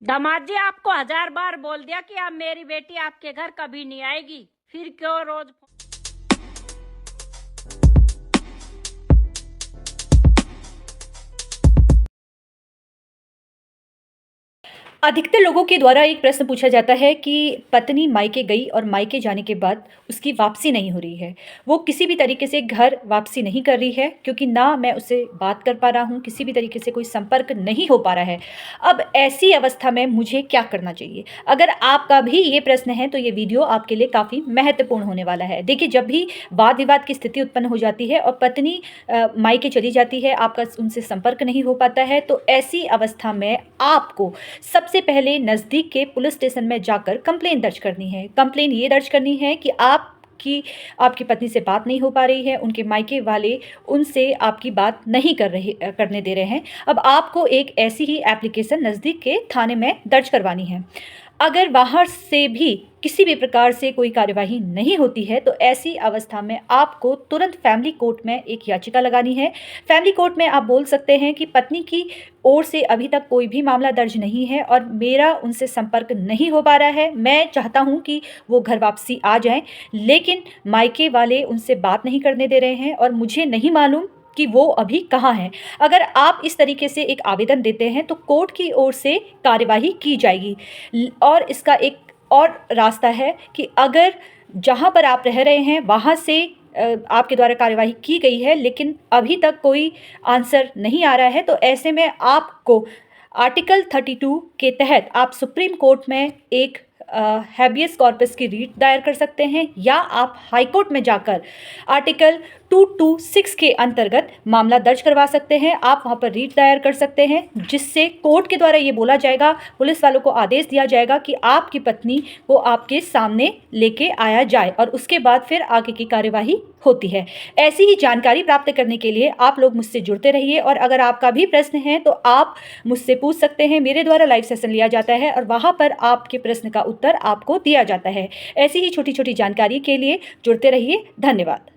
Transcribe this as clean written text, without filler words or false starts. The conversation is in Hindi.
दामाद जी आपको 1000 बार बोल दिया कि अब मेरी बेटी आपके घर कभी नहीं आएगी, फिर क्यों रोज। अधिकतर लोगों के द्वारा एक प्रश्न पूछा जाता है कि पत्नी मायके गई और मायके जाने के बाद उसकी वापसी नहीं हो रही है। वो किसी भी तरीके से घर वापसी नहीं कर रही है क्योंकि ना मैं उससे बात कर पा रहा हूँ, किसी भी तरीके से कोई संपर्क नहीं हो पा रहा है। अब ऐसी अवस्था में मुझे क्या करना चाहिए? अगर आपका भी ये प्रश्न है तो ये वीडियो आपके लिए काफ़ी महत्वपूर्ण होने वाला है। देखिए, जब भी वाद विवाद की स्थिति उत्पन्न हो जाती है और पत्नी मायके चली जाती है, आपका उनसे संपर्क नहीं हो पाता है, तो ऐसी अवस्था में आपको सबसे पहले नज़दीक के पुलिस स्टेशन में जाकर कंप्लेन दर्ज करनी है। कंप्लेन ये दर्ज करनी है कि आपकी पत्नी से बात नहीं हो पा रही है, उनके मायके वाले उनसे आपकी बात नहीं करने दे रहे हैं। अब आपको एक ऐसी ही एप्लीकेशन नज़दीक के थाने में दर्ज करवानी है। अगर बाहर से भी किसी भी प्रकार से कोई कार्यवाही नहीं होती है तो ऐसी अवस्था में आपको तुरंत फैमिली कोर्ट में एक याचिका लगानी है। फैमिली कोर्ट में आप बोल सकते हैं कि पत्नी की ओर से अभी तक कोई भी मामला दर्ज नहीं है और मेरा उनसे संपर्क नहीं हो पा रहा है। मैं चाहता हूं कि वो घर वापसी आ जाएं, लेकिन मायके वाले उनसे बात नहीं करने दे रहे हैं और मुझे नहीं मालूम कि वो अभी कहाँ हैं। अगर आप इस तरीके से एक आवेदन देते हैं तो कोर्ट की ओर से कार्यवाही की जाएगी। और इसका एक और रास्ता है कि अगर जहाँ पर आप रह रहे हैं वहाँ से आपके द्वारा कार्यवाही की गई है लेकिन अभी तक कोई आंसर नहीं आ रहा है, तो ऐसे में आपको आर्टिकल 32 के तहत आप सुप्रीम कोर्ट में एक हैबियस कॉर्पस की रीट दायर कर सकते हैं या आप हाई कोर्ट में जाकर आर्टिकल 226 के अंतर्गत मामला दर्ज करवा सकते हैं। आप वहां पर रीट दायर कर सकते हैं जिससे कोर्ट के द्वारा ये बोला जाएगा, पुलिस वालों को आदेश दिया जाएगा कि आपकी पत्नी को आपके सामने लेके आया जाए और उसके बाद फिर आगे की कार्यवाही होती है। ऐसी ही जानकारी प्राप्त करने के लिए आप लोग मुझसे जुड़ते रहिए और अगर आपका भी प्रश्न है तो आप मुझसे पूछ सकते हैं। मेरे द्वारा लाइव सेशन लिया जाता है और वहाँ पर आपके प्रश्न का उत्तर आपको दिया जाता है। ऐसी ही छोटी छोटी जानकारी के लिए जुड़ते रहिए। धन्यवाद।